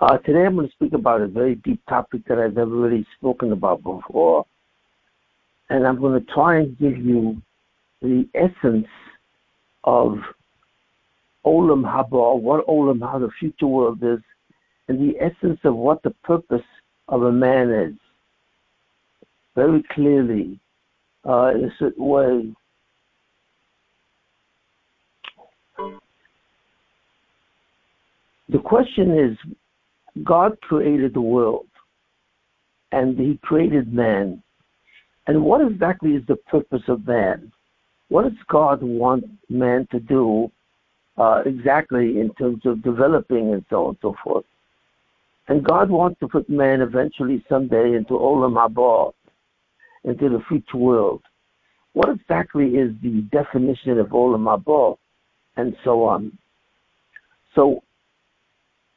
Today I'm going to speak about a very deep topic that I've never really spoken about before, and I'm going to try and give you the essence of Olam Haba, what Olam, how the future world is, and the essence of what the purpose of a man is, very clearly, in a certain way. The question is, God created the world, and He created man. And what exactly is the purpose of man? What does God want man to do exactly in terms of developing and so on and so forth? And God wants to put man eventually someday into Olam Haba, into the future world. What exactly is the definition of Olam Haba, and so on? So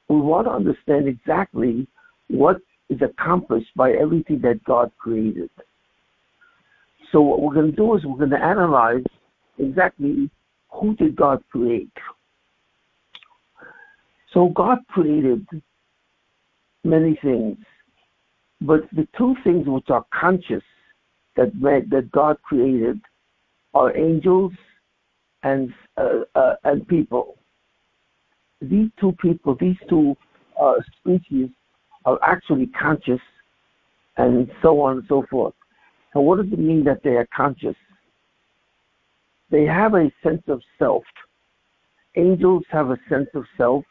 we want to understand exactly what is accomplished by everything that God created. So what we're going to do is we're going to analyze exactly who did God create. So God created many things, but the two things which are conscious that God created are angels and people. These two species are actually conscious, and so on and so forth. So what does it mean that they are conscious? They have a sense of self. Angels have a sense of self,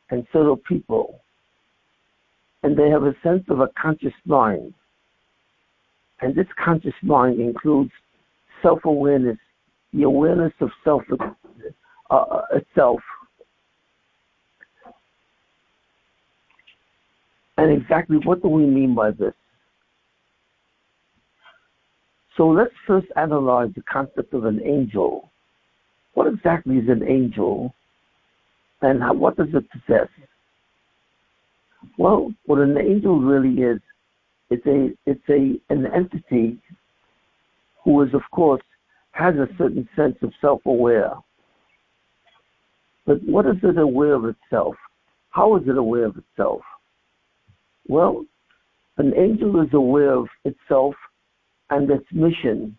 and so do people. And they have a sense of a conscious mind. And this conscious mind includes self-awareness, the awareness of self itself. And exactly what do we mean by this? So let's first analyze the concept of an angel. What exactly is an angel, and what does it possess? Well, what an angel really is, it's an entity who is, of course, has a certain sense of self-aware. But what is it aware of itself? How is it aware of itself? Well, an angel is aware of itself and its mission.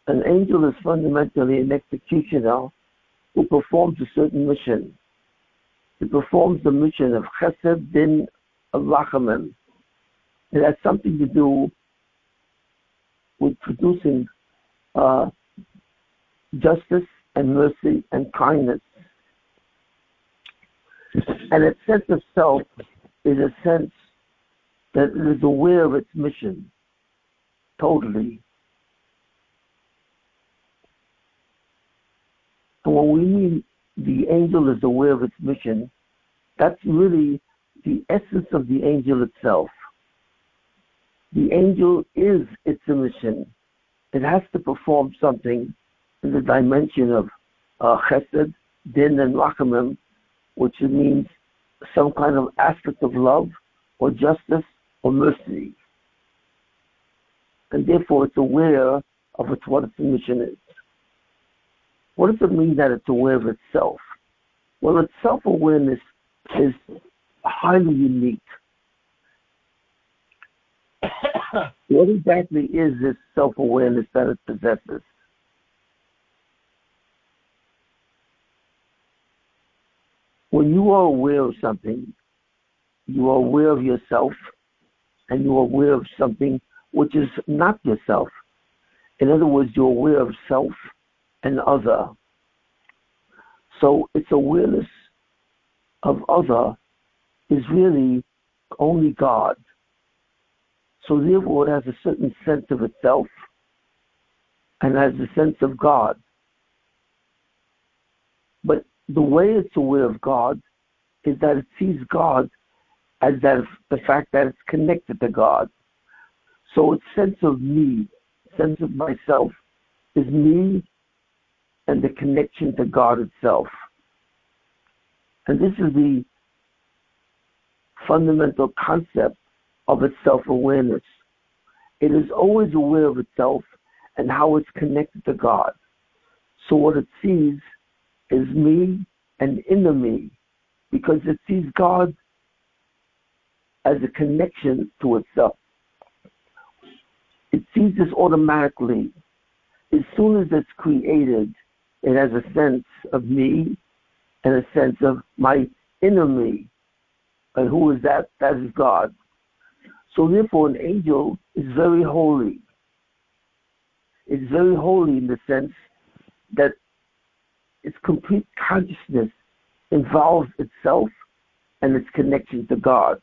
An angel is fundamentally an executioner who performs a certain mission. It performs the mission of Chesed, Din, of Rachamim. It has something to do with producing justice and mercy and kindness. And its sense of self is a sense that it is aware of its mission totally. And when we mean the angel is aware of its mission, that's really the essence of the angel itself. The angel is its mission. It has to perform something in the dimension of Chesed, Din, and Rachamim, which means some kind of aspect of love or justice or mercy. And therefore it's aware of what its mission is. What does it mean that it's aware of itself? Well, its self-awareness is highly unique. What exactly is this self-awareness that it possesses? When you are aware of something, you are aware of yourself, and you are aware of something which is not yourself. In other words, you're aware of self and other. So its awareness of other is really only God. So therefore it has a certain sense of itself and has a sense of God. But the way it's aware of God is that it sees God as the fact that it's connected to God. So its sense of me, sense of myself, is me and the connection to God itself. And this is the fundamental concept of its self-awareness. It is always aware of itself and how it's connected to God. So what it sees is me and inner me, because it sees God as a connection to itself. It sees this automatically. As soon as it's created, it has a sense of me and a sense of my inner me. And who is that? That is God. So therefore, an angel is very holy. It's very holy in the sense that its complete consciousness involves itself and its connection to God.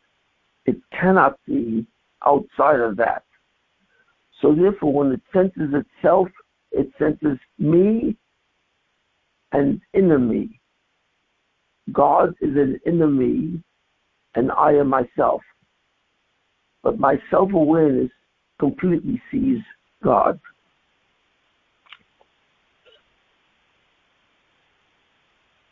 It cannot be outside of that. So therefore, when it senses itself, it senses me and inner me. God is an inner me, and I am myself. But my self-awareness completely sees God.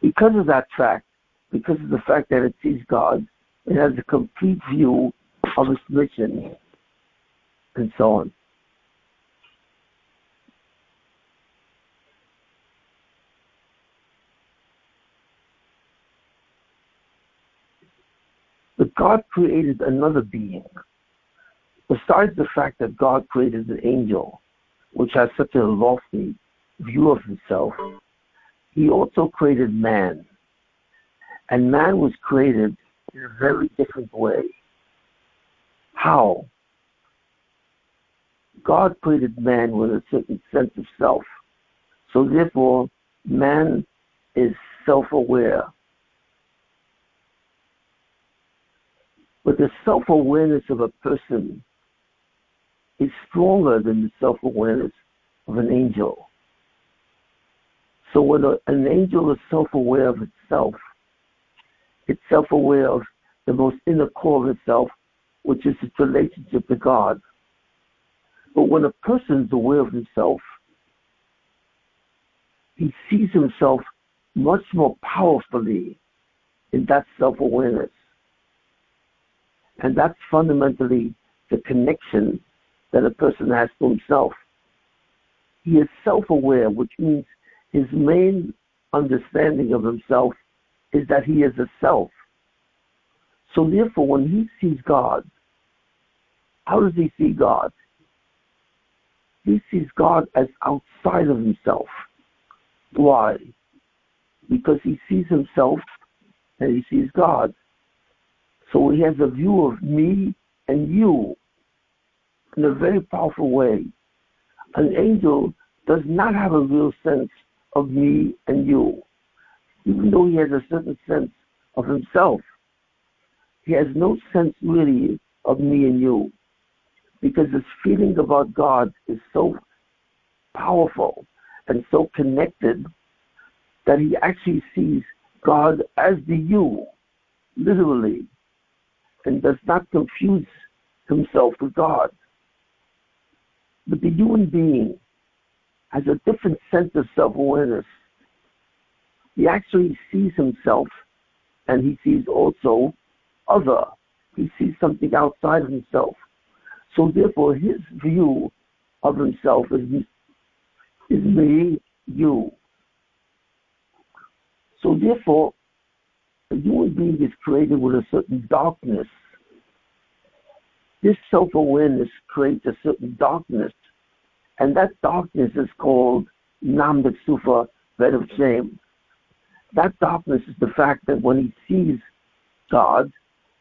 Because of that fact, because of the fact that it sees God, it has a complete view of its mission, and so on. But God created another being. Besides the fact that God created an angel, which has such a lofty view of himself, he also created man. And man was created in a very different way. How? God created man with a certain sense of self. So therefore, man is self-aware. But the self-awareness of a person is stronger than the self-awareness of an angel. So when an angel is self-aware of itself, it's self-aware of the most inner core of itself, which is its relationship to God. But when a person is aware of himself, he sees himself much more powerfully in that self-awareness. And that's fundamentally the connection that a person has to himself. He is self-aware, which means his main understanding of himself is that he is a self. So therefore, when he sees God, how does he see God? He sees God as outside of himself. Why? Because he sees himself and he sees God. So he has a view of me and you in a very powerful way. An angel does not have a real sense of me and you. Even though he has a certain sense of himself, he has no sense really of me and you, because his feeling about God is so powerful and so connected that he actually sees God as the you, literally, and does not confuse himself with God. But the human being has a different sense of self-awareness. He actually sees himself, and he sees also other. He sees something outside of himself. So therefore, his view of himself is me, you. So therefore, a human being is created with a certain darkness. This self-awareness creates a certain darkness, and that darkness is called Nam Sufa, bed of shame. That darkness is the fact that when he sees God,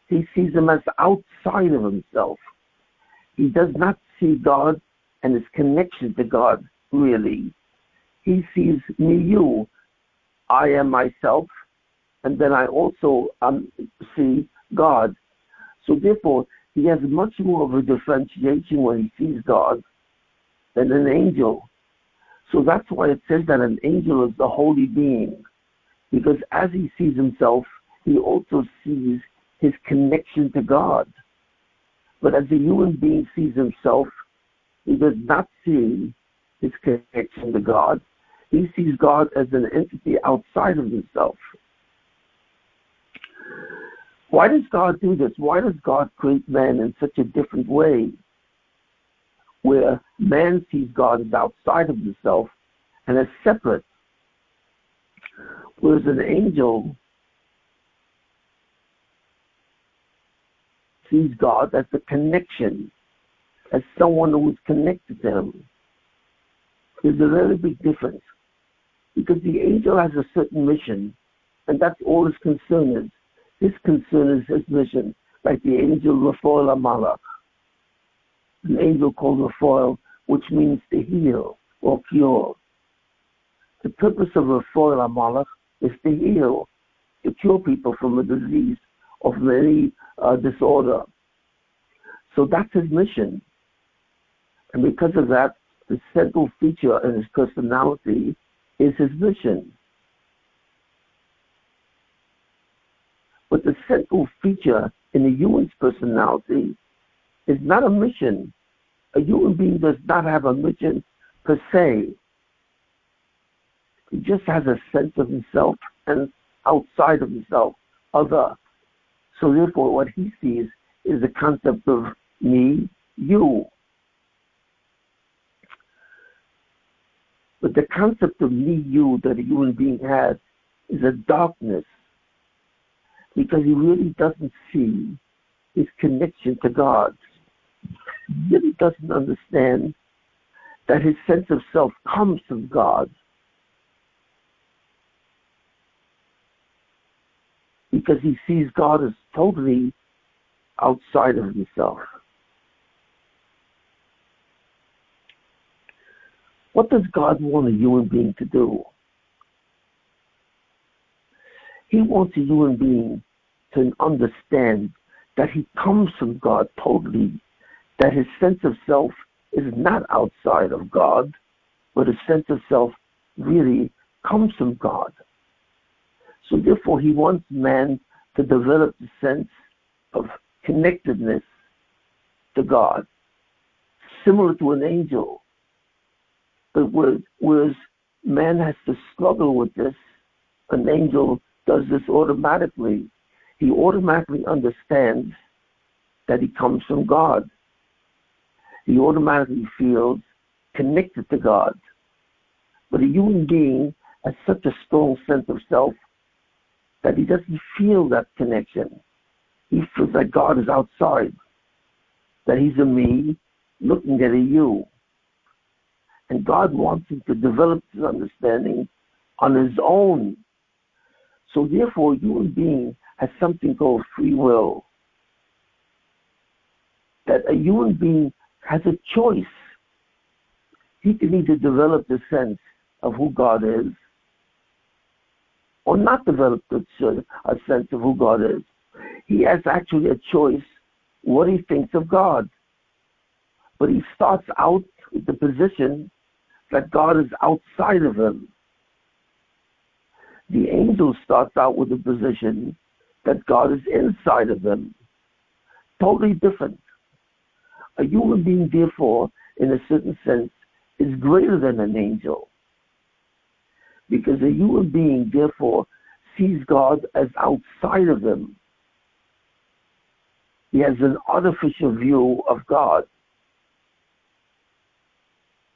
he sees him as outside of himself. He does not see God and his connection to God, really. He sees me, you. I am myself, and then I also see God. So therefore, he has much more of a differentiation when he sees God than an angel. So that's why it says that an angel is the holy being, because as he sees himself, he also sees his connection to God. But as a human being sees himself, he does not see his connection to God. He sees God as an entity outside of himself. Why does God do this? Why does God create man in such a different way, where man sees God as outside of himself and as separate, whereas an angel sees God as a connection, as someone who is connected to him. There's a very big difference. Because the angel has a certain mission, and that's all his concern is. His concern is his mission, like the angel Raphael Amalek, an angel called Raphael, which means to heal or cure. The purpose of Raphael Amalek is to heal, to cure people from a disease or from any disorder. So that's his mission. And because of that, the central feature in his personality is his mission. But the central feature in a human's personality is not a mission. A human being does not have a mission per se. He just has a sense of himself and outside of himself, other. So therefore, what he sees is the concept of me, you. But the concept of me, you that a human being has is a darkness, because he really doesn't see his connection to God. He really doesn't understand that his sense of self comes from God. Because he sees God as totally outside of himself. What does God want a human being to do? He wants a human being to understand that he comes from God totally, that his sense of self is not outside of God, but his sense of self really comes from God. So therefore, he wants man to develop the sense of connectedness to God, similar to an angel. But whereas man has to struggle with this, an angel does this automatically. He automatically understands that he comes from God. He automatically feels connected to God. But a human being has such a strong sense of self that he doesn't feel that connection. He feels that God is outside, that he's a me looking at a you. And God wants him to develop this understanding on his own. So therefore, a human being has something called free will. That a human being has a choice. He can either develop the sense of who God is, or not develop a sense of who God is. He has actually a choice what he thinks of God. But he starts out with the position that God is outside of him. The angel starts out with the position that God is inside of him. Totally different. A human being, therefore, in a certain sense, is greater than an angel. Because a human being, therefore, sees God as outside of him. He has an artificial view of God.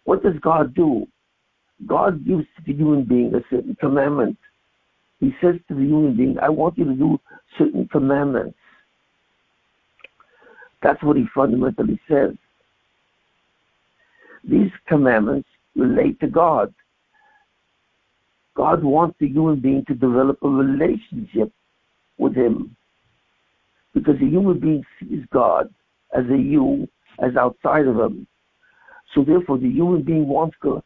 What does God do? God gives to the human being a certain commandment. He says to the human being, I want you to do certain commandments. That's what he fundamentally says. These commandments relate to God. God wants the human being to develop a relationship with him. Because the human being sees God as a you, as outside of him. So therefore, the human being wants God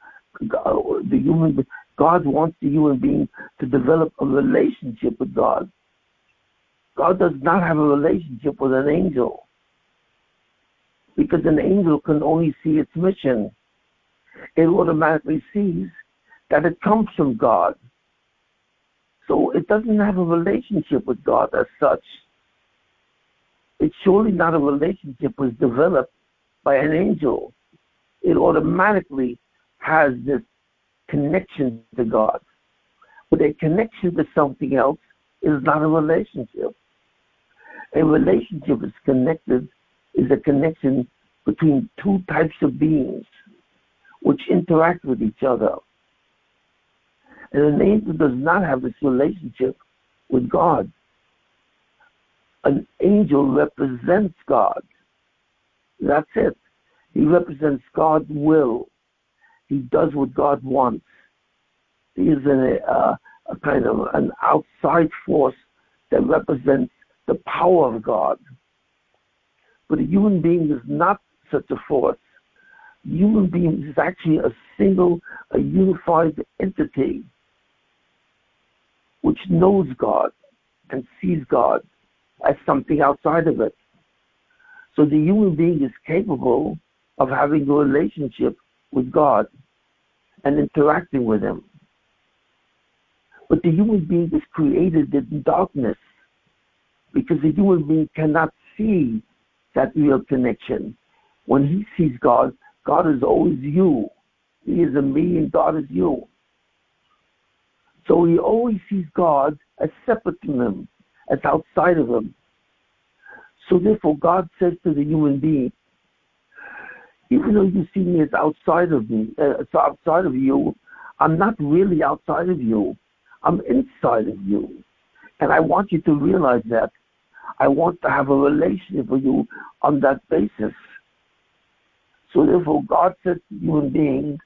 wants the human being to develop a relationship with God. God does not have a relationship with an angel, because an angel can only see its mission. It automatically sees that it comes from God. So it doesn't have a relationship with God as such. It's surely not a relationship was developed by an angel. It automatically has this connection to God. But a connection to something else is not a relationship. A relationship is a connection between two types of beings which interact with each other. And an angel does not have this relationship with God. An angel represents God. That's it. He represents God's will. He does what God wants. He is a kind of an outside force that represents the power of God. But a human being is not such a force. A human being is actually a unified entity which knows God and sees God as something outside of it. So the human being is capable of having a relationship with God and interacting with Him. But the human being is created in darkness because the human being cannot see that real connection. When he sees God, God is always you. He is a me and God is you. So he always sees God as separate from him, as outside of him. So therefore God says to the human being, even though you see me as outside of you, I'm not really outside of you. I'm inside of you. And I want you to realize that. I want to have a relationship with you on that basis. So therefore God says to the human being,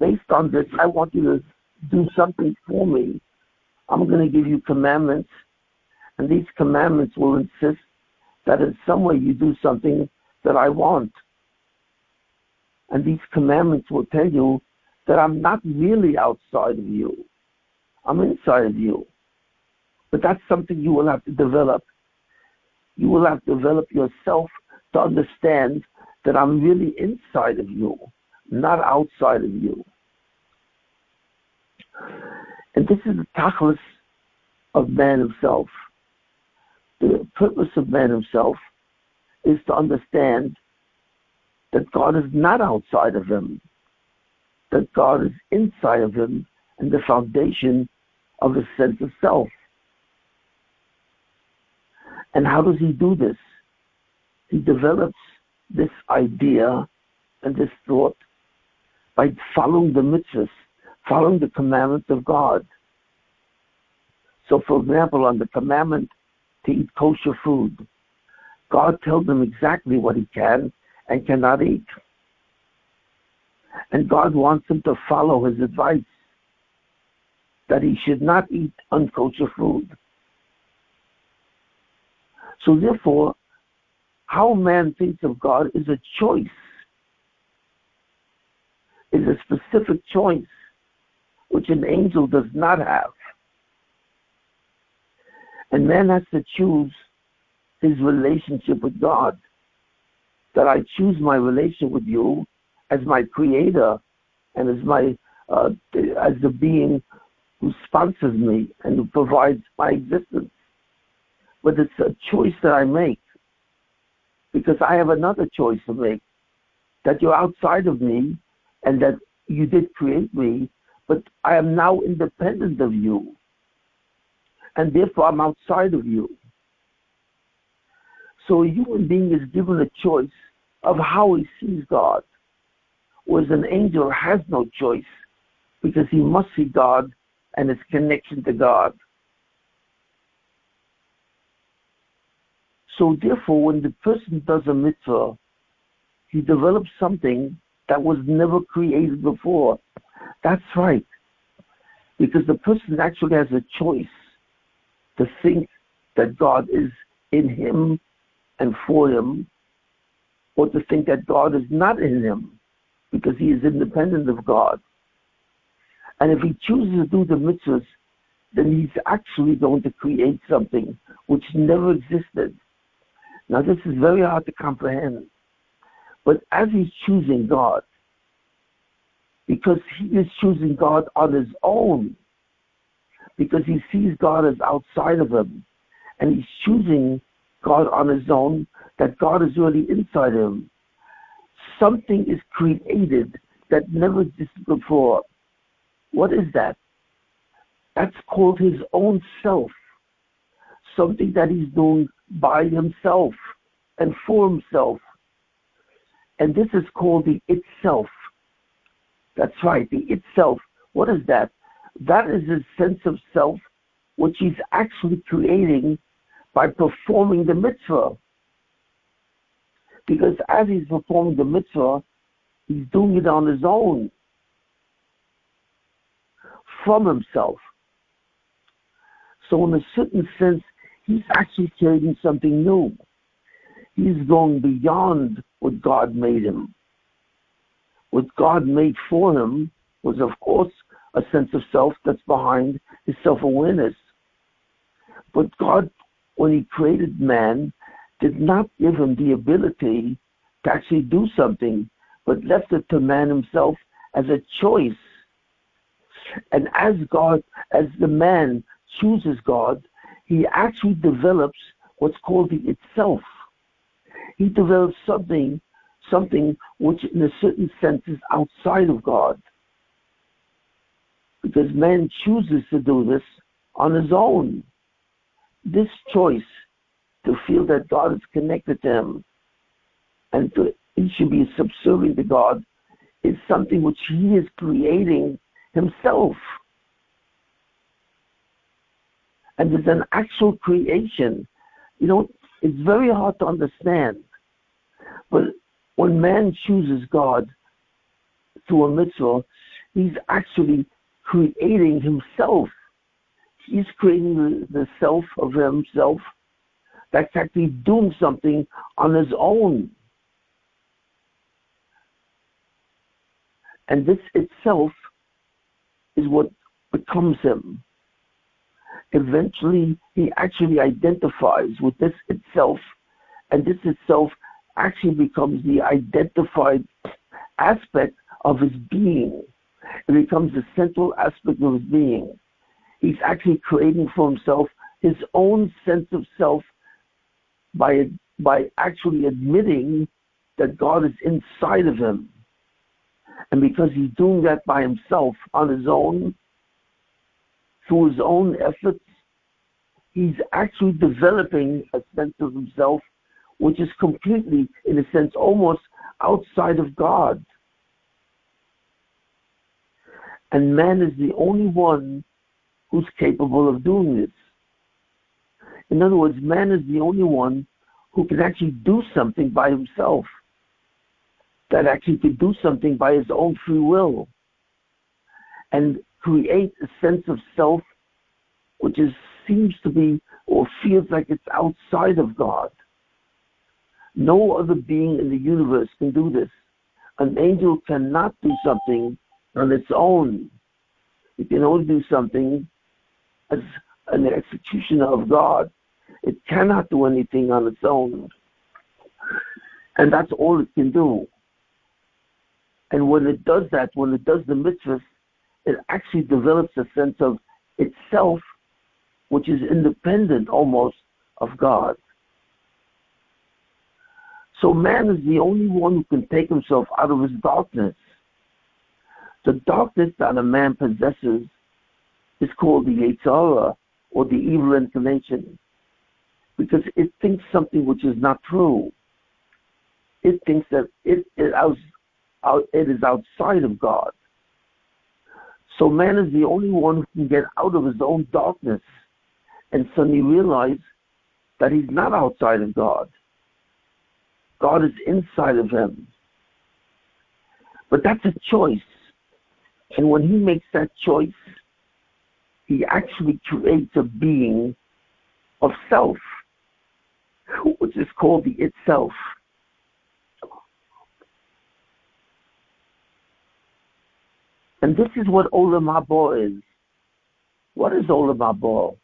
based on this, I want you to do something for me. I'm going to give you commandments, and these commandments will insist that in some way you do something that I want. And these commandments will tell you that I'm not really outside of you. I'm inside of you. But that's something you will have to develop. You will have to develop yourself to understand that I'm really inside of you, not outside of you. And this is the tachlis of man himself. The purpose of man himself is to understand that God is not outside of him, that God is inside of him and the foundation of his sense of self. And how does he do this? He develops this idea and this thought by following the mitzvahs, following the commandments of God. So, for example, on the commandment to eat kosher food, God tells him exactly what he can and cannot eat. And God wants him to follow his advice that he should not eat unkosher food. So therefore, how man thinks of God is a choice, is a specific choice, which an angel does not have. And man has to choose his relationship with God. That I choose my relationship with you as my creator and as my as the being who sponsors me and who provides my existence. But it's a choice that I make because I have another choice to make, that you're outside of me and that you did create me, but I am now independent of you. And therefore I'm outside of you. So a human being is given a choice of how he sees God, whereas an angel has no choice because he must see God and his connection to God. So therefore, when the person does a mitzvah, he develops something that was never created before. That's right. Because the person actually has a choice to think that God is in him and for him, or to think that God is not in him because he is independent of God. And if he chooses to do the mitzvahs, then he's actually going to create something which never existed. Now this is very hard to comprehend. But as he's choosing God, because he is choosing God on his own, because he sees God as outside of him, and he's choosing God on his own, that God is really inside him, something is created that never existed before. What is that? That's called his own self, something that he's doing by himself and for himself. And this is called the itself. That's right, the itself. What is that? That is his sense of self, which he's actually creating by performing the mitzvah. Because as he's performing the mitzvah, he's doing it on his own, from himself. So in a certain sense, he's actually creating something new. He's going beyond what God made him. What God made for him was, of course, a sense of self that's behind his self-awareness. But God, when he created man, did not give him the ability to actually do something, but left it to man himself as a choice. And as the man chooses God, he actually develops what's called the itself. He develops something which in a certain sense is outside of God. Because man chooses to do this on his own. This choice to feel that God is connected to him and he should be subservient to God is something which he is creating himself. And there's an actual creation. It's very hard to understand. But when man chooses God through a mitzvah, he's actually creating himself. He's creating the self of himself that's actually doing something on his own. And this itself is what becomes him. Eventually, he actually identifies with this itself, and this itself actually becomes the identified aspect of his being. It becomes the central aspect of his being. He's actually creating for himself his own sense of self by actually admitting that God is inside of him. And because he's doing that by himself, on his own, through his own efforts, he's actually developing a sense of himself which is completely, in a sense, almost outside of God. And man is the only one who's capable of doing this. In other words, man is the only one who can actually do something by himself, that actually could do something by his own free will, and create a sense of self which seems to be or feels like it's outside of God. No other being in the universe can do this. An angel cannot do something on its own. It can only do something as an executioner of God. It cannot do anything on its own. And that's all it can do. And when it does that, when it does the mitzvahs, it actually develops a sense of itself, which is independent almost of God. So man is the only one who can take himself out of his darkness. The darkness that a man possesses is called the Yetzirah, or the evil inclination, because it thinks something which is not true. It thinks that it is outside of God. So man is the only one who can get out of his own darkness and suddenly realize that he's not outside of God. God is inside of him. But that's a choice. And when he makes that choice, he actually creates a being of self, which is called the itself. And this is what Olam Haba is. What is Olam Haba?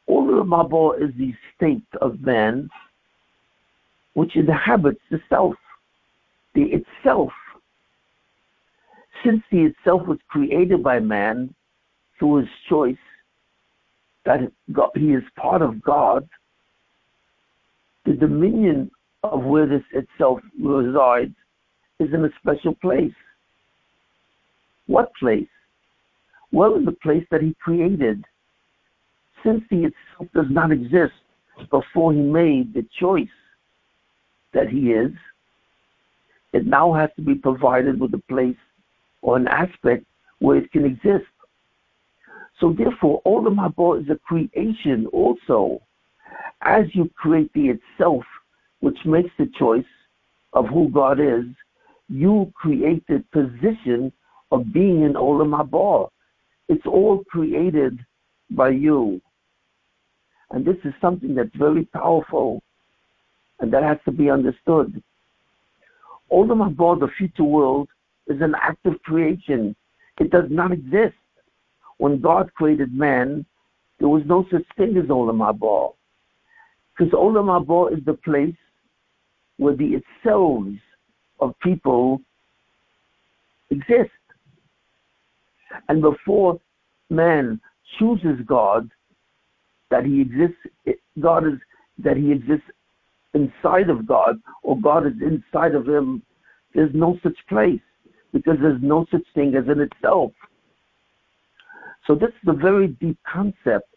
Olam Haba is the state of man which inhabits the self, the itself. Since the itself was created by man through his choice, that he is part of God, the dominion of where this itself resides is in a special place. What place? Well, in the place that he created. Since the itself does not exist before he made the choice that he is, it now has to be provided with a place or an aspect where it can exist. So therefore, Olam Haba is a creation also. as you create the itself, which makes the choice of who God is, you create the position of being in Olam Haba. It's all created by you. And this is something that's very powerful, and that has to be understood. Olam Haba, the future world, is an active creation. It does not exist. When God created man, there was no such thing as Olam Haba. Because Olam Haba is the place where the itselves of people exist. And before man chooses God, that he exists, that he exists inside of God, or God is inside of him, there's no such place, because there's no such thing as an itself. So this is a very deep concept,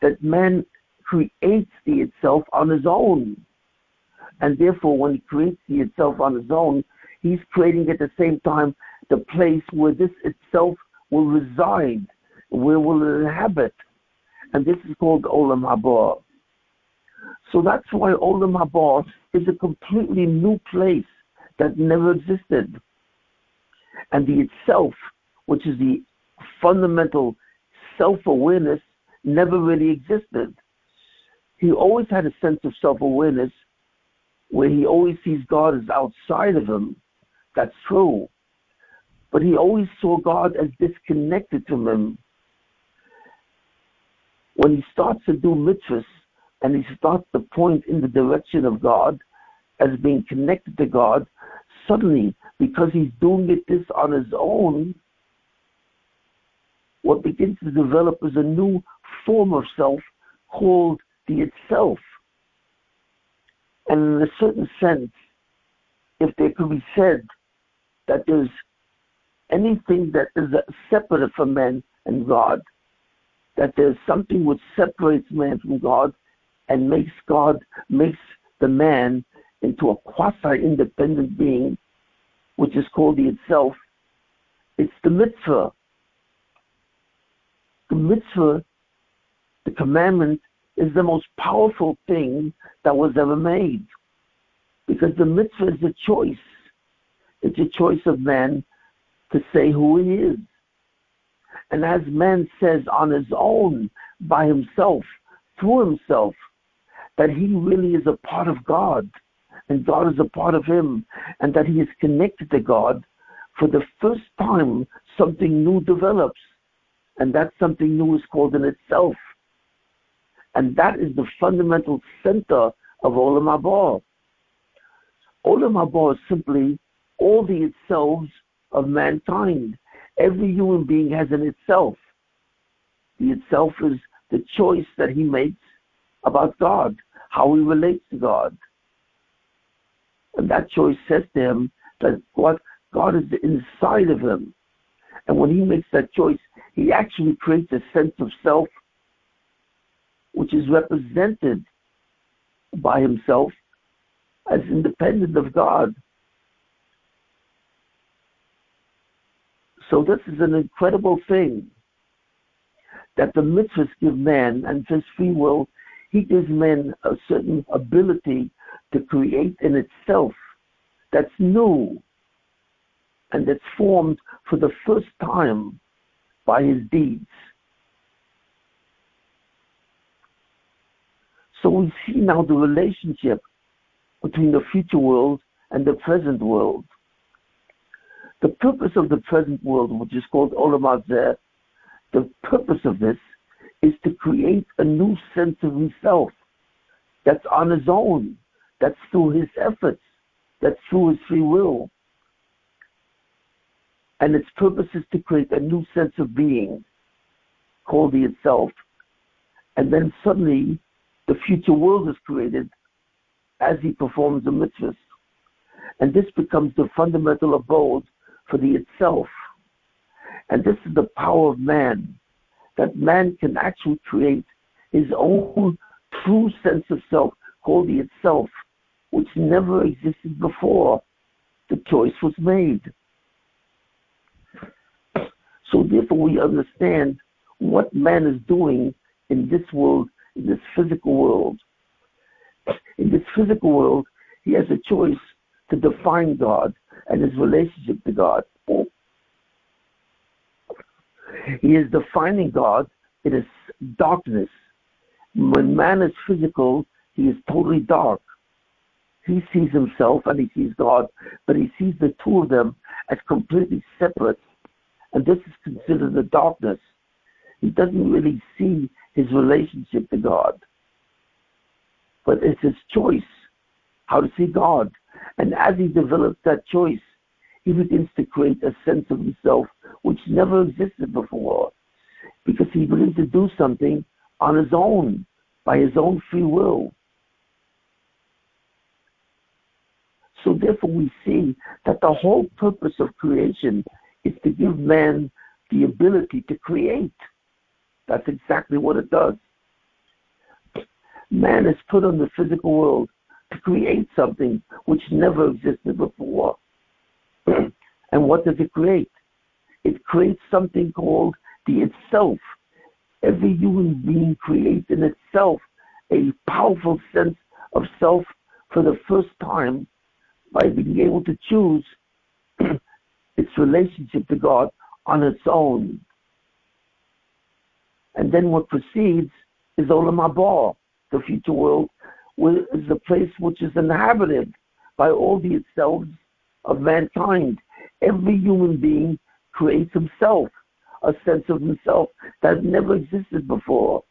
that man creates the itself on his own. And therefore, when he creates the itself on his own, he's creating at the same time the place where this itself will reside, where will it inhabit. And this is called Olam Haba. So that's why Olam Haba is a completely new place that never existed. And the itself, which is the fundamental self-awareness, never really existed. He always had a sense of self-awareness where he always sees God as outside of him. That's true. But he always saw God as disconnected from him. When he starts to do mitzvahs and he starts to point in the direction of God as being connected to God, suddenly, because he's doing this on his own, what begins to develop is a new form of self called the itself. And in a certain sense, if there could be said that there's anything that is separate from man and God, that there's something which separates man from God and makes the man into a quasi-independent being, which is called the itself, it's the mitzvah. The mitzvah, the commandment, is the most powerful thing that was ever made. Because the mitzvah is a choice. It's a choice of man to say who he is. And as man says on his own, by himself, through himself, that he really is a part of God, and God is a part of him, and that he is connected to God, for the first time something new develops. And that something new is called an itself. And that is the fundamental center of Olam Haba. Olam Haba is simply all the itselves of mankind. Every human being has an itself. The itself is the choice that he makes about God, how he relates to God. And that choice says to him that God is inside of him. And when he makes that choice, he actually creates a sense of self which is represented by himself as independent of God. So this is an incredible thing that the mitzvahs give man, and his free will, he gives man a certain ability to create in itself that's new and that's formed for the first time by his deeds. So we see now the relationship between the future world and the present world. The purpose of the present world, which is called Olam Hazeh, the purpose of this is to create a new sense of himself that's on his own, that's through his efforts, that's through his free will. And its purpose is to create a new sense of being called the itself. And then suddenly the future world is created as he performs the mitzvahs. And this becomes the fundamental abode for the itself. And this is the power of man, that man can actually create his own true sense of self called the itself, which never existed before the choice was made. So therefore we understand what man is doing in this world, in this physical world, this physical world, he has a choice to define God and his relationship to God. He is defining God in his darkness. When man is physical, he is totally dark. He sees himself and he sees God, but he sees the two of them as completely separate. And this is considered the darkness. He doesn't really see his relationship to God. But it's his choice how to see God. And as he develops that choice, he begins to create a sense of himself which never existed before, because he begins to do something on his own, by his own free will. So therefore we see that the whole purpose of creation is to give man the ability to create. That's exactly what it does. Man is put on the physical world to create something which never existed before. And what does it create? It creates something called the itself. Every human being creates in itself a powerful sense of self for the first time by being able to choose its relationship to God on its own. And then what proceeds is Olam Haba, the future world, is a place which is inhabited by all the itselves of mankind. Every human being creates himself, a sense of himself that never existed before,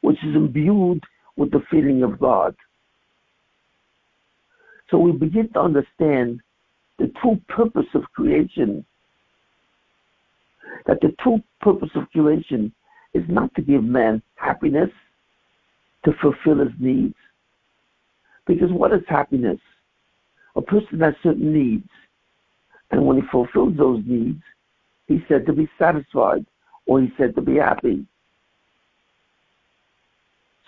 which is imbued with the feeling of God. So we begin to understand the true purpose of creation, that the true purpose of creation is not to give man happiness, to fulfill his needs. Because what is happiness? A person has certain needs, and when he fulfills those needs, he's said to be satisfied, or he's said to be happy.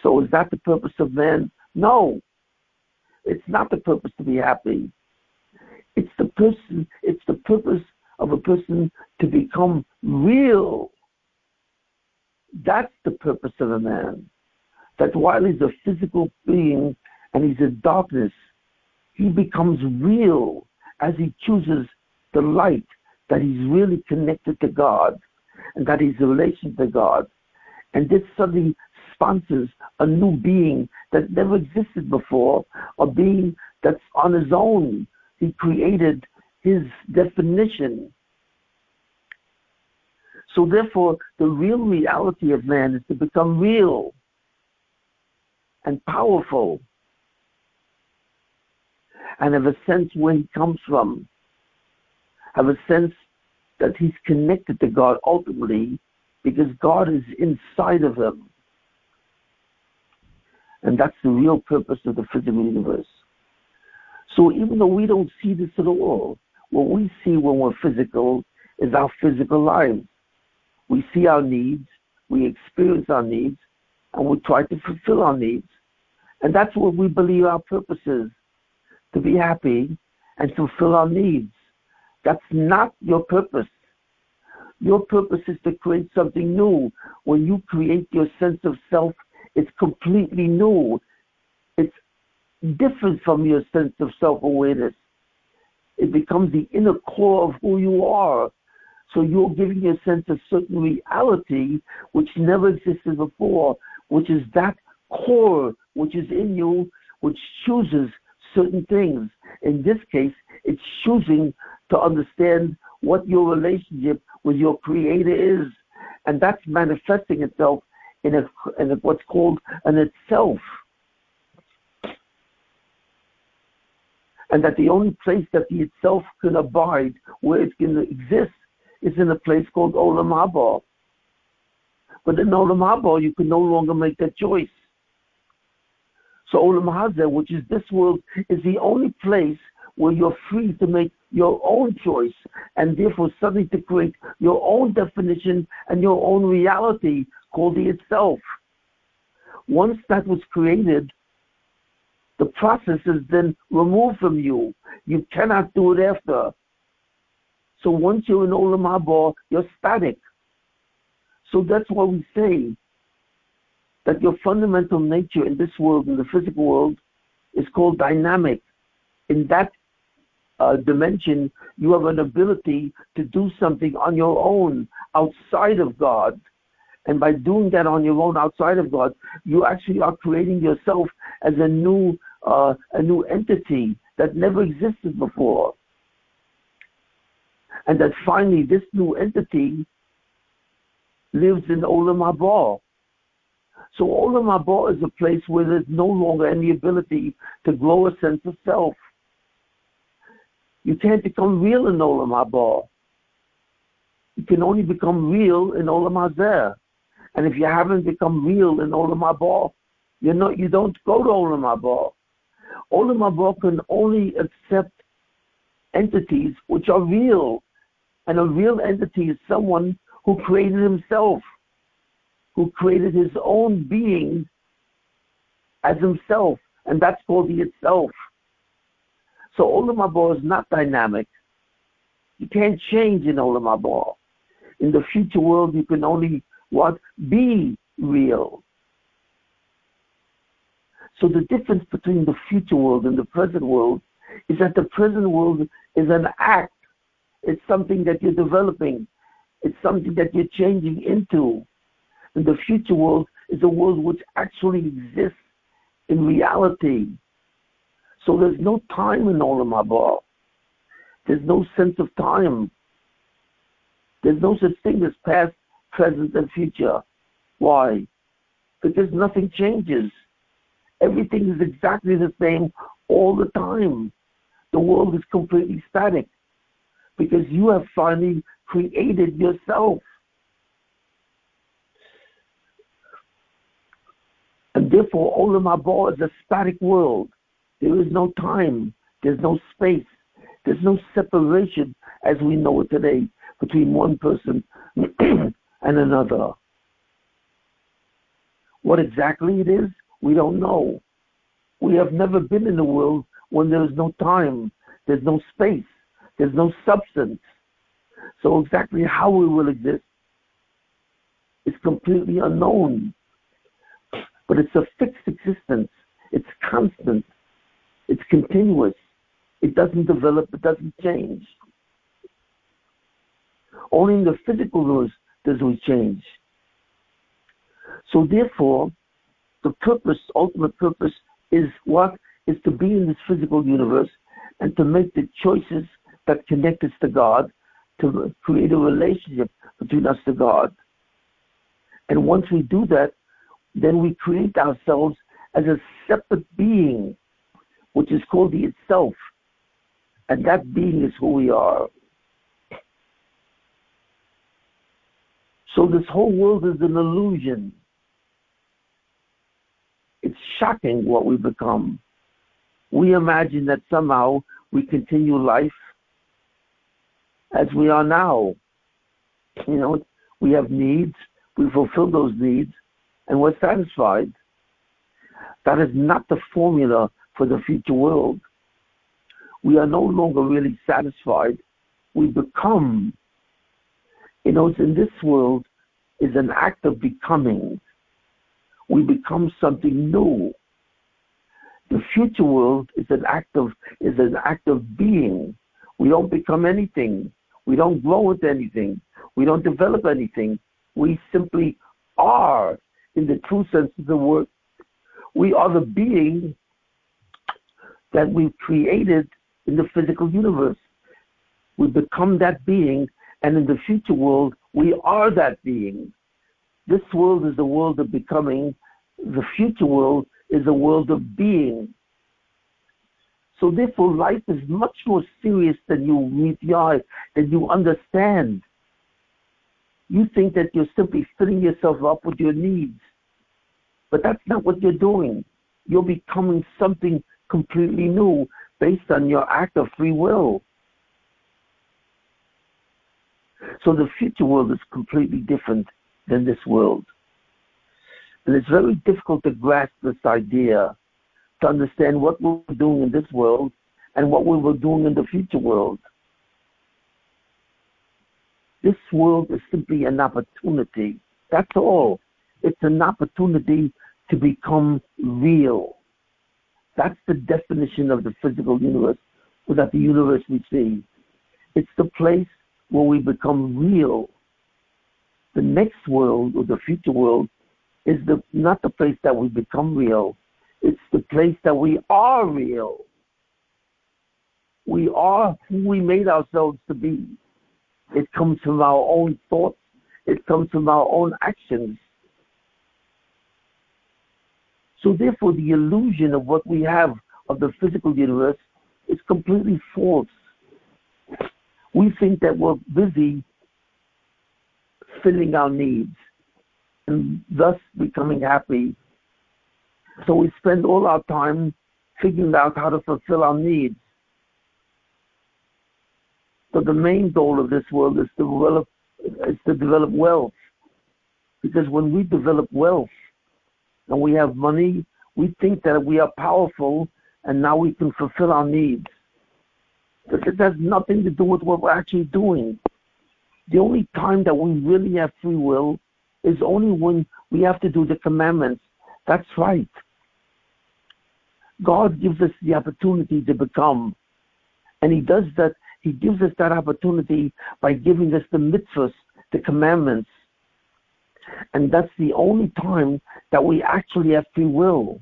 So is that the purpose of man? No. It's not the purpose to be happy. It's the purpose of a person to become real. That's the purpose of a man. That while he's a physical being and he's in darkness, he becomes real as he chooses the light, that he's really connected to God and that he's in relation to God. And this suddenly sponsors a new being that never existed before, a being that's on his own. He created his definition. So therefore, the real reality of man is to become real and powerful and have a sense where he comes from, have a sense that he's connected to God ultimately because God is inside of him. And that's the real purpose of the physical universe. So even though we don't see this at all, what we see when we're physical is our physical lives. We see our needs, we experience our needs, and we try to fulfill our needs. And that's what we believe our purpose is, to be happy and fulfill our needs. That's not your purpose. Your purpose is to create something new. When you create your sense of self, it's completely new. It's different from your sense of self-awareness. It becomes the inner core of who you are. So you're giving a sense of certain reality which never existed before, which is that core which is in you, which chooses certain things. In this case, it's choosing to understand what your relationship with your Creator is. And that's manifesting itself in what's called an itself. And that the only place that the itself can abide, where it can exist, is in a place called Olam Haba. But in Olam Haba, you can no longer make that choice. So Olam Hazeh, which is this world, is the only place where you're free to make your own choice and therefore suddenly to create your own definition and your own reality called the itself. Once that was created, the process is then removed from you. You cannot do it after. So once you're in Olam Haba, you're static. So that's why we say that your fundamental nature in this world, in the physical world, is called dynamic. In that dimension, you have an ability to do something on your own outside of God. And by doing that on your own outside of God, you actually are creating yourself as a new entity that never existed before. And that finally this new entity lives in Olam Haba. So Olam Haba is a place where there's no longer any ability to grow a sense of self. You can't become real in Olam Haba. You can only become real in Olam Hazeh. And if you haven't become real in Olam Haba, you don't go to Olam Haba. Olam Haba can only accept entities which are real. And a real entity is someone who created himself, who created his own being as himself. And that's called the itself. So Olam Haba is not dynamic. You can't change in Olam Haba. In the future world, you can only be real. So the difference between the future world and the present world is that the present world is an act. It's something that you're developing. It's something that you're changing into. And the future world is a world which actually exists in reality. So there's no time in Olam Haba. There's no sense of time. There's no such thing as past, present, and future. Why? Because nothing changes. Everything is exactly the same all the time. The world is completely static because you have finally created yourself. And therefore, Olam Haba is a static world. There is no time. There's no space. There's no separation as we know it today between one person and another. What exactly it is, we don't know. We have never been in a world when there's no time, there's no space, there's no substance. So exactly how we will exist is completely unknown. But it's a fixed existence. It's constant. It's continuous. It doesn't develop. It doesn't change. Only in the physical universe does we change. So therefore, the purpose, ultimate purpose, is what? Is to be in this physical universe and to make the choices that connect us to God, to create a relationship between us to God. And once we do that, then we create ourselves as a separate being, which is called the itself. And that being is who we are. So this whole world is an illusion. It's shocking what we become. We imagine that somehow we continue life as we are now. We have needs, we fulfill those needs, and we're satisfied. That is not the formula for the future world. We are no longer really satisfied. We become. In this world is an act of becoming. We become something new. The future world is an act of being. We don't become anything. We don't grow into anything. We don't develop anything. We simply are, in the true sense of the word. We are the being that we've created in the physical universe. We become that being, and in the future world, we are that being. This world is the world of becoming. The future world is a world of being. So therefore, life is much more serious than you meet the eye, than you understand. You think that you're simply filling yourself up with your needs. But that's not what you're doing. You're becoming something completely new based on your act of free will. So the future world is completely different than this world. And it's very difficult to grasp this idea, to understand what we're doing in this world and what we were doing in the future world. This world is simply an opportunity. That's all. It's an opportunity to become real. That's the definition of the physical universe, or that the universe we see. It's the place where we become real. The next world, or the future world, is not the place that we become real. It's the place that we are real. We are who we made ourselves to be. It comes from our own thoughts. It comes from our own actions. So therefore, the illusion of what we have of the physical universe is completely false. We think that we're busy filling our needs and thus becoming happy. So we spend all our time figuring out how to fulfill our needs. But the main goal of this world is to develop wealth. Because when we develop wealth and we have money, we think that we are powerful and now we can fulfill our needs. But it has nothing to do with what we're actually doing. The only time that we really have free will is only when we have to do the commandments. That's right. God gives us the opportunity to become. And He does that. He gives us that opportunity by giving us the mitzvahs, the commandments. And that's the only time that we actually have free will.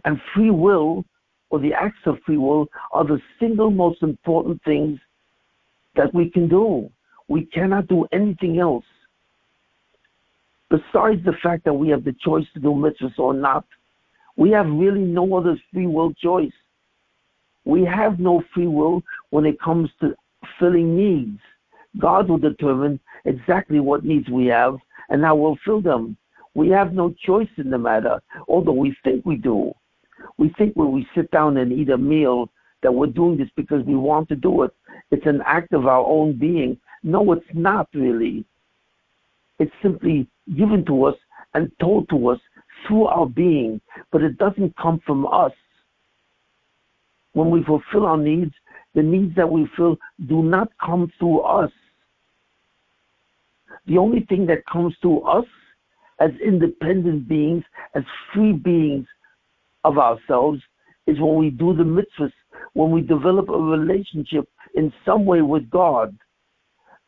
And free will, or the acts of free will, are the single most important things that we can do. We cannot do anything else. Besides the fact that we have the choice to do mitzvahs or not, we have really no other free will choice. We have no free will when it comes to filling needs. God will determine exactly what needs we have and how we'll fill them. We have no choice in the matter, although we think we do. We think when we sit down and eat a meal that we're doing this because we want to do it. It's an act of our own being. No, it's not really. It's simply given to us and told to us through our being, but it doesn't come from us. When we fulfill our needs, the needs that we fill do not come through us. The only thing that comes through us as independent beings, as free beings of ourselves, is when we do the mitzvahs, when we develop a relationship in some way with God.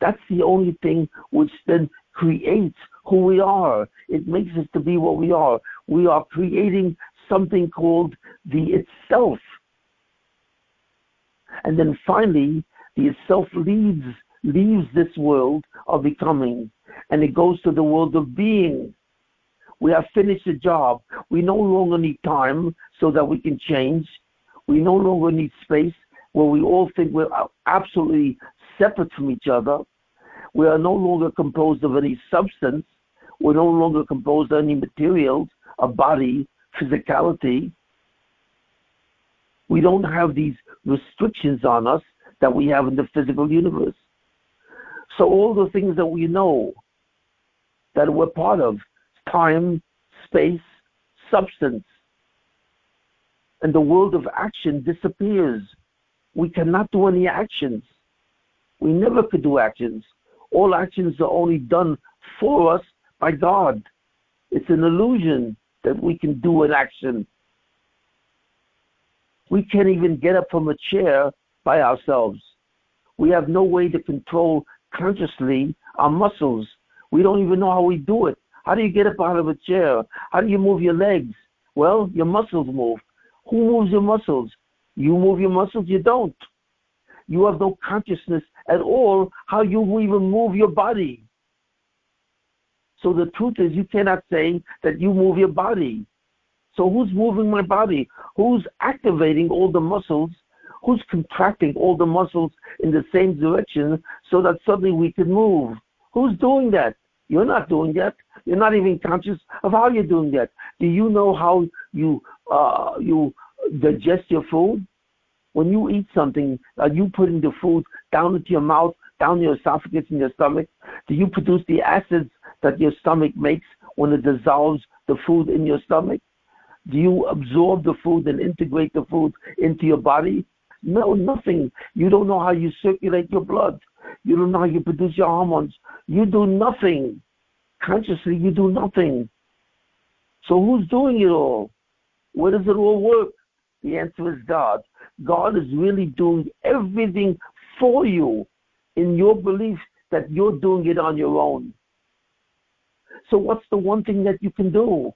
That's the only thing which then creates who we are. It makes us to be what we are. We are creating something called the itself. And then finally, the itself leaves this world of becoming, and it goes to the world of being. We have finished the job. We no longer need time so that we can change. We no longer need space where we all think we're absolutely separate from each other. We are no longer composed of any substance. We're no longer composed of any materials, a body, physicality. We don't have these restrictions on us that we have in the physical universe. So all the things that we know that we're part of, time, space, substance, and the world of action disappears. We cannot do any actions. We never could do actions. All actions are only done for us by God. It's an illusion that we can do an action. We can't even get up from a chair by ourselves. We have no way to control consciously our muscles. We don't even know how we do it. How do you get up out of a chair? How do you move your legs? Well, your muscles move. Who moves your muscles? You move your muscles? You don't. You have no consciousness at all how you even move your body. So the truth is, you cannot say that you move your body. So who's moving my body? Who's activating all the muscles? Who's contracting all the muscles in the same direction so that suddenly we can move? Who's doing that? You're not doing that. You're not even conscious of how you're doing that. Do you know how you digest your food? When you eat something, are you putting the food down into your mouth, down your esophagus and your stomach? Do you produce the acids that your stomach makes when it dissolves the food in your stomach? Do you absorb the food and integrate the food into your body? No, nothing. You don't know how you circulate your blood. You don't know how you produce your hormones. You do nothing. Consciously, you do nothing. So who's doing it all? Where does it all work? The answer is God. God is really doing everything for you in your belief that you're doing it on your own. So what's the one thing that you can do?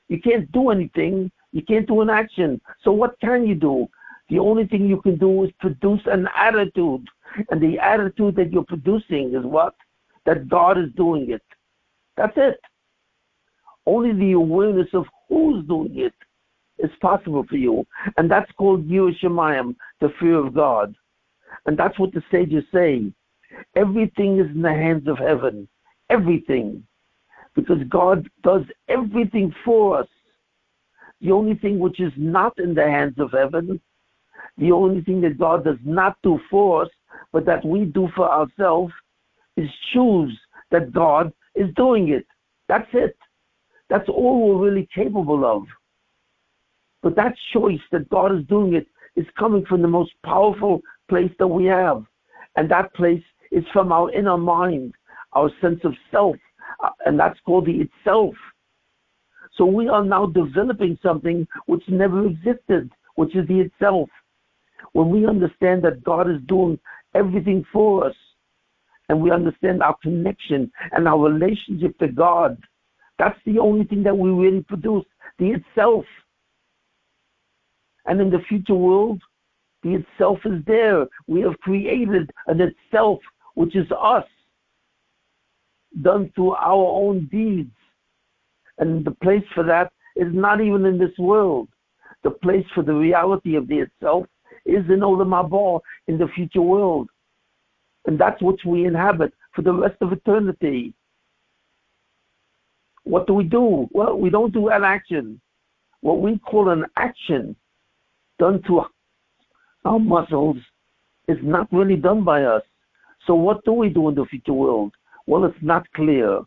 You can't do anything. You can't do an action. So what can you do? The only thing you can do is produce an attitude. And the attitude that you're producing is what? That God is doing it. That's it. Only the awareness of who's doing it is possible for you. And that's called Yirah Shamayim, the fear of God. And that's what the sages say. Everything is in the hands of heaven. Everything. Because God does everything for us. The only thing which is not in the hands of heaven, the only thing that God does not do for us, but that we do for ourselves, is choose that God is doing it. That's it. That's all we're really capable of. But that choice that God is doing it is coming from the most powerful place that we have. And that place is from our inner mind, our sense of self. And that's called the itself. So we are now developing something which never existed, which is the itself. When we understand that God is doing everything for us, and we understand our connection and our relationship to God, that's the only thing that we really produce, the itself. And in the future world, the itself is there. We have created an itself, which is us, done through our own deeds. And the place for that is not even in this world. The place for the reality of the itself is in Olam Haba, in the future world. And that's what we inhabit for the rest of eternity. What do? Well, we don't do an action. What we call an action done to our muscles is not really done by us. So what do we do in the future world? Well, it's not clear.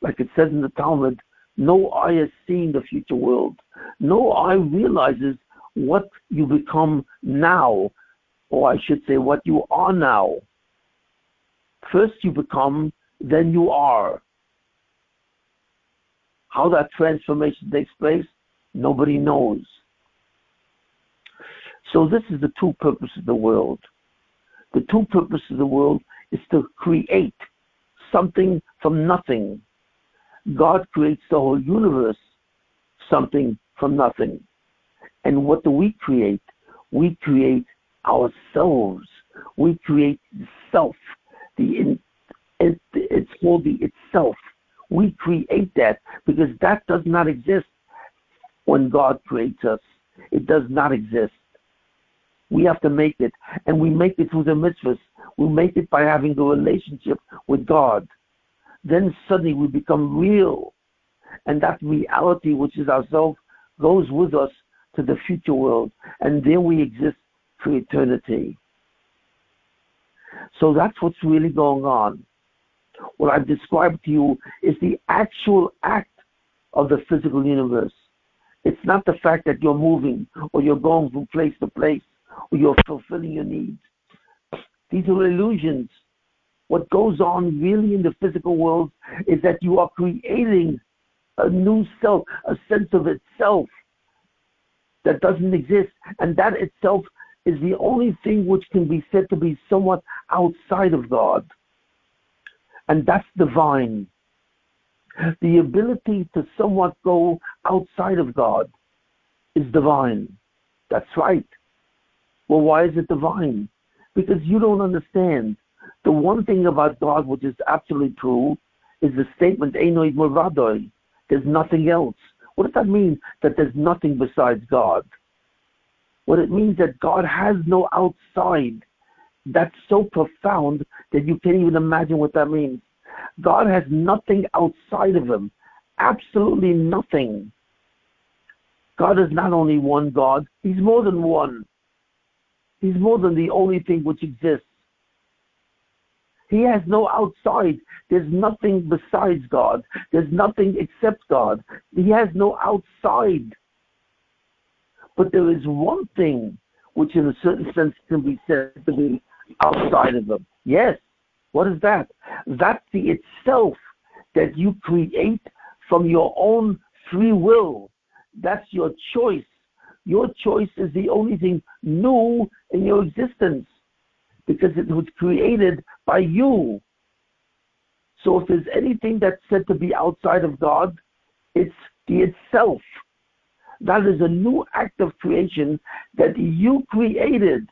Like it says in the Talmud, no eye has seen the future world. No eye realizes what you become now, or I should say what you are now. First you become, then you are. How that transformation takes place, nobody knows. So this is the true purpose of the world. The true purpose of the world is to create something from nothing. God creates the whole universe, something from nothing. And what do we create? We create ourselves. We create the self. It's called the itself. We create that because that does not exist when God creates us. It does not exist. We have to make it, and we make it through the mitzvahs. We make it by having a relationship with God. Then suddenly we become real, and that reality, which is ourselves, goes with us to the future world, and there we exist for eternity. So that's what's really going on. What I've described to you is the actual act of the physical universe. It's not the fact that you're moving, or you're going from place to place, or you're fulfilling your needs. These are illusions. What goes on really in the physical world is that you are creating a new self, a sense of itself that doesn't exist. And that itself is the only thing which can be said to be somewhat outside of God. And that's divine. The ability to somewhat go outside of God is divine. That's right. Well, why is it divine? Because you don't understand. The one thing about God which is absolutely true is the statement, Einoi Moradoi. There's nothing else. What does that mean? That there's nothing besides God. What it means that God has no outside. That's so profound that you can't even imagine what that means. God has nothing outside of him. Absolutely nothing. God is not only one God, he's more than one. He's more than the only thing which exists. He has no outside. There's nothing besides God. There's nothing except God. He has no outside. But there is one thing which in a certain sense can be said to be outside of him. Yes. What is that? That's the itself that you create from your own free will. That's your choice. Your choice is the only thing new in your existence because it was created by you. So if there's anything that's said to be outside of God, it's the itself. That is a new act of creation that you created,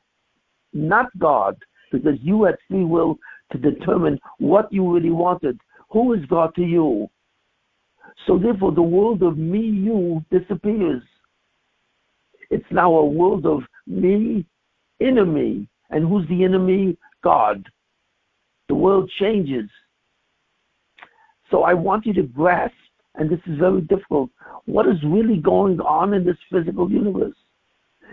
not God, because you had free will to determine what you really wanted. Who is God to you? So therefore, the world of me, you disappears. It's now a world of me, enemy. And who's the enemy? God. The world changes. So I want you to grasp, and this is very difficult, what is really going on in this physical universe?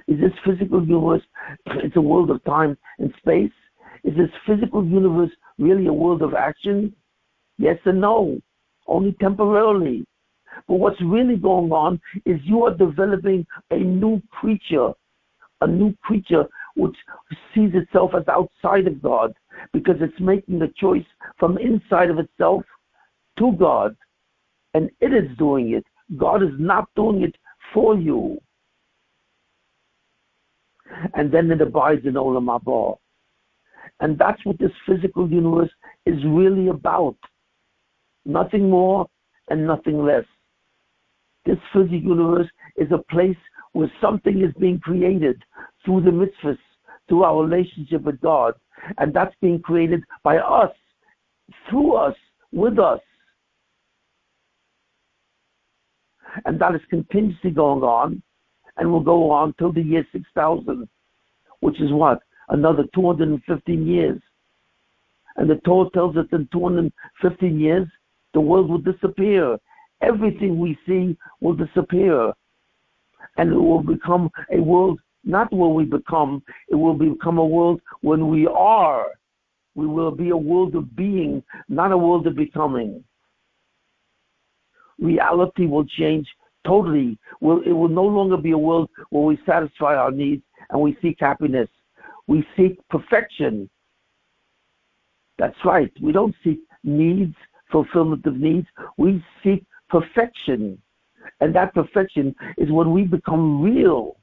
Is this physical universe, it's a world of time and space? Is this physical universe really a world of action? Yes and no, only temporarily. But what's really going on is you are developing a new creature which sees itself as outside of God because it's making the choice from inside of itself to God. And it is doing it. God is not doing it for you. And then it abides in Olam Haba. And that's what this physical universe is really about. Nothing more and nothing less. This physical universe is a place where something is being created through the mitzvahs, through our relationship with God. And that's being created by us, through us, with us. And that is continuously going on and will go on till the year 6000, which is what? Another 215 years. And the Torah tells us in 215 years, the world will disappear. Everything we see will disappear. And it will become a world, not where we become, it will become a world when we are. We will be a world of being, not a world of becoming. Reality will change totally. It will no longer be a world where we satisfy our needs and we seek happiness. We seek perfection. That's right. We don't seek needs, fulfillment of needs. We seek perfection. And that perfection is when we become real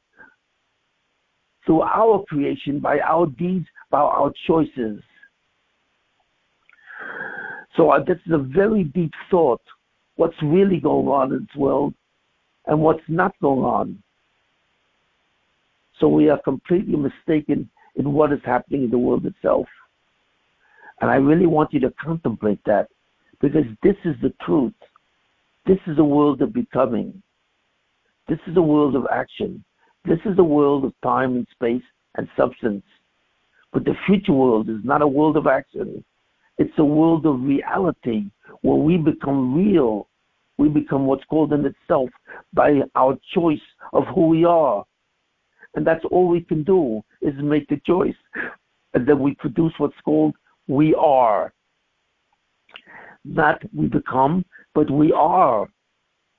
through our creation, by our deeds, by our choices. So this is a very deep thought. What's really going on in this world and what's not going on. So we are completely mistaken in what is happening in the world itself. And I really want you to contemplate that, because this is the truth. This is a world of becoming. This is a world of action. This is a world of time and space and substance. But the future world is not a world of action. It's a world of reality where we become real. We become what's called in itself by our choice of who we are. And that's all we can do is make the choice. And then we produce what's called we are. Not we become, but we are.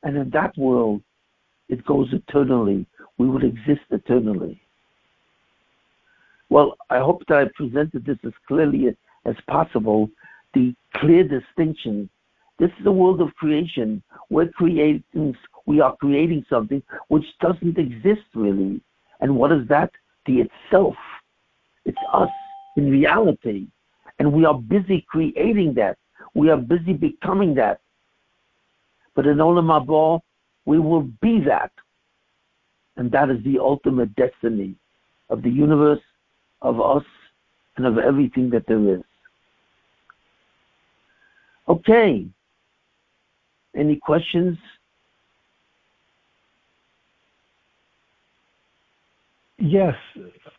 And in that world, it goes eternally. We will exist eternally. Well, I hope that I presented this as clearly as possible, the clear distinction. This is a world of creation. We are creating something which doesn't exist really. And what is that? The itself. It's us in reality. And we are busy creating that. We are busy becoming that. But in Olam Haba, we will be that. And that is the ultimate destiny of the universe, of us, and of everything that there is. Okay. Any questions? Yes.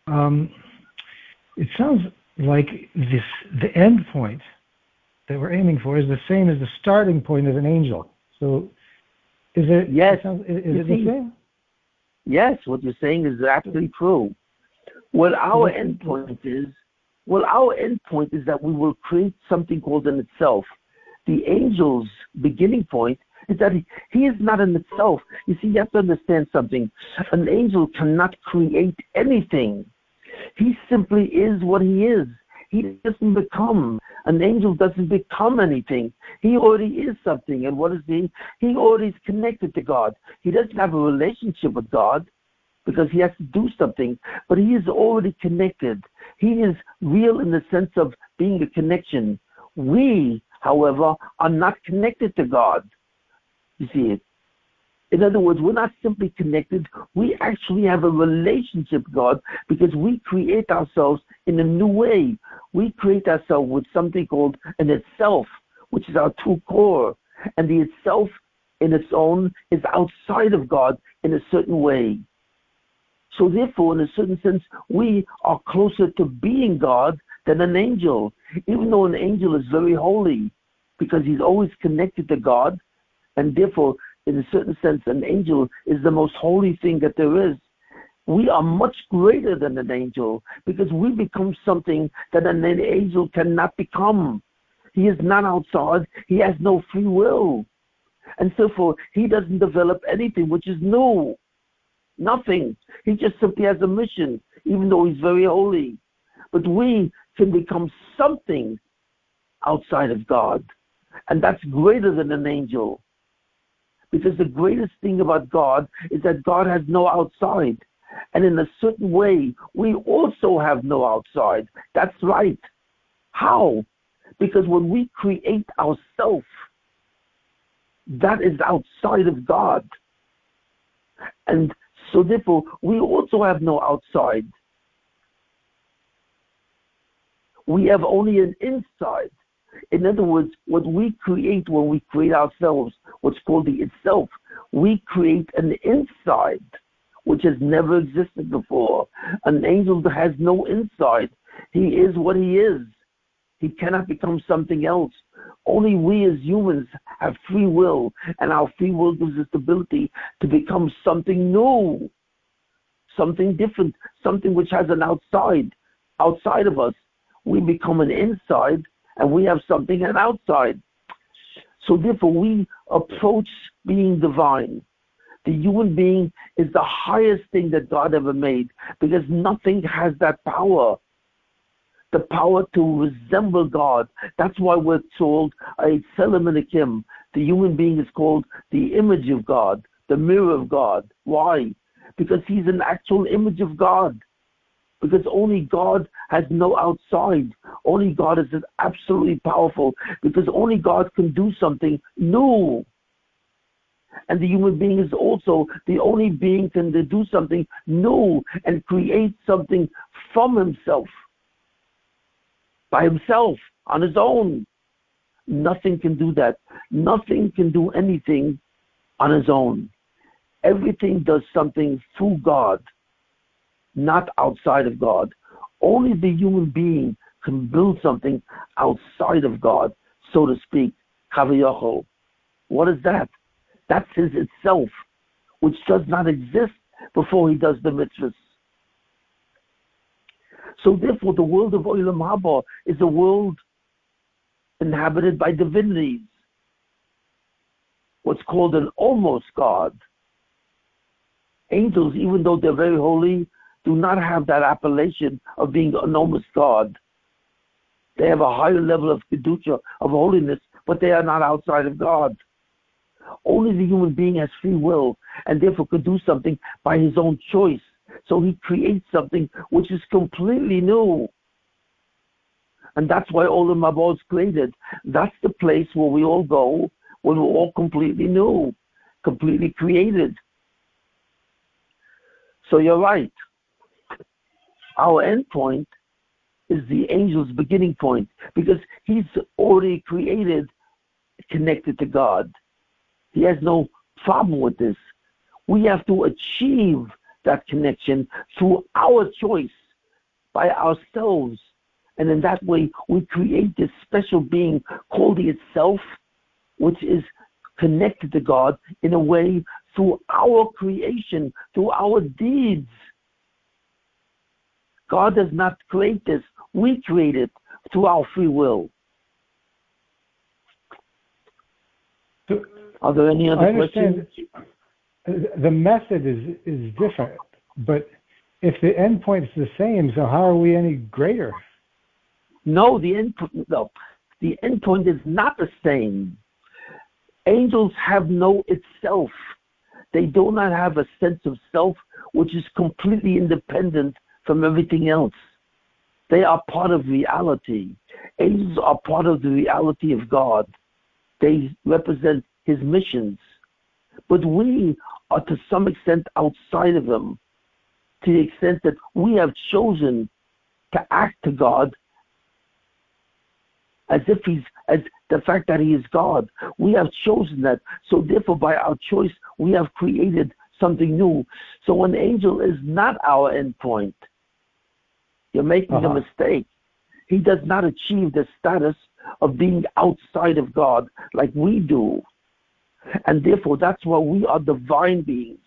It sounds like the end point that we're aiming for is the same as the starting point of an angel. So is it? Yes. Is it the same? Yes, what you're saying is absolutely true. What our end point is that we will create something called in itself. The angel's beginning point is that he is not in itself. You see, you have to understand something. An angel cannot create anything. He simply is what he is. He doesn't become. An angel doesn't become anything. He already is something. And what is he? He already is connected to God. He doesn't have a relationship with God. because he has to do something, but he is already connected. He is real in the sense of being a connection. We, however, are not connected to God. You see it? In other words, we're not simply connected. We actually have a relationship with God because we create ourselves in a new way. We create ourselves with something called an itself, which is our true core. And the itself in its own is outside of God in a certain way. So therefore, in a certain sense, we are closer to being God than an angel, even though an angel is very holy because he's always connected to God, and therefore, in a certain sense, an angel is the most holy thing that there is. We are much greater than an angel because we become something that an angel cannot become. He is not outside. He has no free will. And so forth. He doesn't develop anything which is new. Nothing. He just simply has a mission, even though he's very holy. But we can become something outside of God. And that's greater than an angel. Because the greatest thing about God is that God has no outside. And in a certain way, we also have no outside. That's right. How? Because when we create ourselves, that is outside of God. And so therefore, we also have no outside. We have only an inside. In other words, what we create when we create ourselves, what's called the itself, we create an inside, which has never existed before. An angel has no inside. He is what he is. He cannot become something else. Only we as humans have free will, and our free will gives us the ability to become something new, something different, something which has an outside of us. We become an inside, and we have something an outside. So therefore, we approach being divine. The human being is the highest thing that God ever made, because nothing has that power. The power to resemble God. That's why we're told a Tselem Elokim. The human being is called the image of God, the mirror of God. Why? Because he's an actual image of God. Because only God has no outside. Only God is absolutely powerful. Because only God can do something new. And the human being is also the only being can do something new and create something from himself. By himself, on his own. Nothing can do that. Nothing can do anything on his own. Everything does something through God, not outside of God. Only the human being can build something outside of God, so to speak. Kaviyachol. What is that? That's his itself, which does not exist before he does the mitzvahs. So therefore, the world of Olam Haba is a world inhabited by divinities, what's called an almost God. Angels, even though they're very holy, do not have that appellation of being an almost God. They have a higher level of kedusha, of holiness, but they are not outside of God. Only the human being has free will, and therefore could do something by his own choice. So he creates something which is completely new. And that's why Olam Haba is created. That's the place where we all go when we're all completely new, completely created. So you're right. Our end point is the angel's beginning point, because he's already created, connected to God. He has no problem with this. We have to achieve that connection through our choice, by ourselves. And in that way, we create this special being called the itself, which is connected to God in a way through our creation, through our deeds. God does not create this. We create it through our free will. Are there any other questions? The method is different, but if the endpoint is the same, so how are we any greater? No, the endpoint is not the same. Angels have no itself. They do not have a sense of self which is completely independent from everything else. They are part of reality. Angels are part of the reality of God. They represent his missions. But we are to some extent outside of him, to the extent that we have chosen to act to God as the fact that he is God. We have chosen that. So therefore, by our choice, we have created something new. So an angel is not our endpoint. You're making a mistake. He does not achieve the status of being outside of God like we do. And therefore, that's why we are divine beings.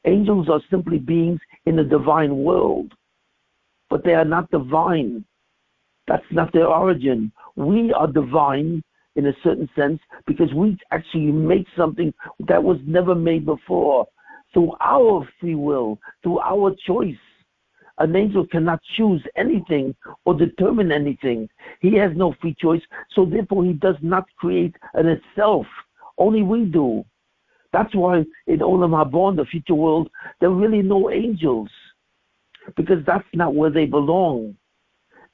Angels are simply beings in the divine world, but they are not divine. That's not their origin. We are divine in a certain sense because we actually make something that was never made before through our free will, through our choice. An angel cannot choose anything or determine anything. He has no free choice, so therefore he does not create in itself. Only we do. That's why in Olam Haba, in the future world, there are really no angels, because that's not where they belong.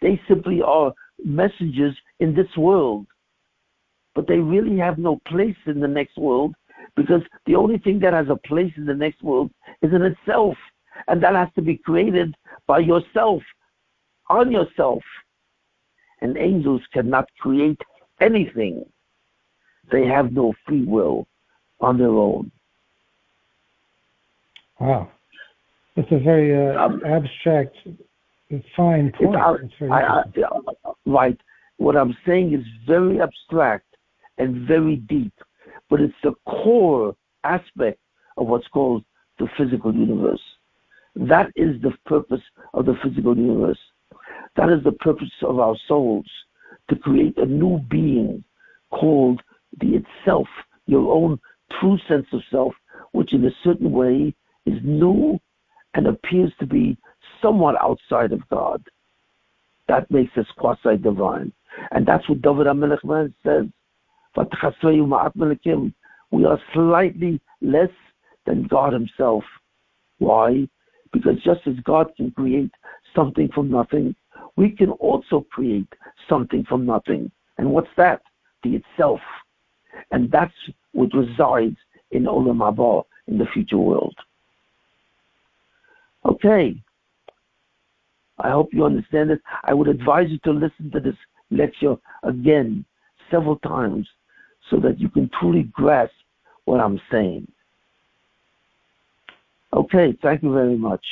They simply are messengers in this world, but they really have no place in the next world, because the only thing that has a place in the next world is in itself, and that has to be created by yourself, on yourself. And angels cannot create anything. They have no free will on their own. Wow. It's a very abstract, fine point. It's very right. What I'm saying is very abstract and very deep, but it's the core aspect of what's called the physical universe. That is the purpose of the physical universe. That is the purpose of our souls, to create a new being called the itself, your own true sense of self, which in a certain way is new and appears to be somewhat outside of God. That makes us quasi-divine. And that's what David HaMelech says, we are slightly less than God himself. Why? Because just as God can create something from nothing, we can also create something from nothing. And what's that? The itself. And that's what resides in Olam Haba, in the future world. Okay. I hope you understand it. I would advise you to listen to this lecture again several times so that you can truly grasp what I'm saying. Okay, thank you very much.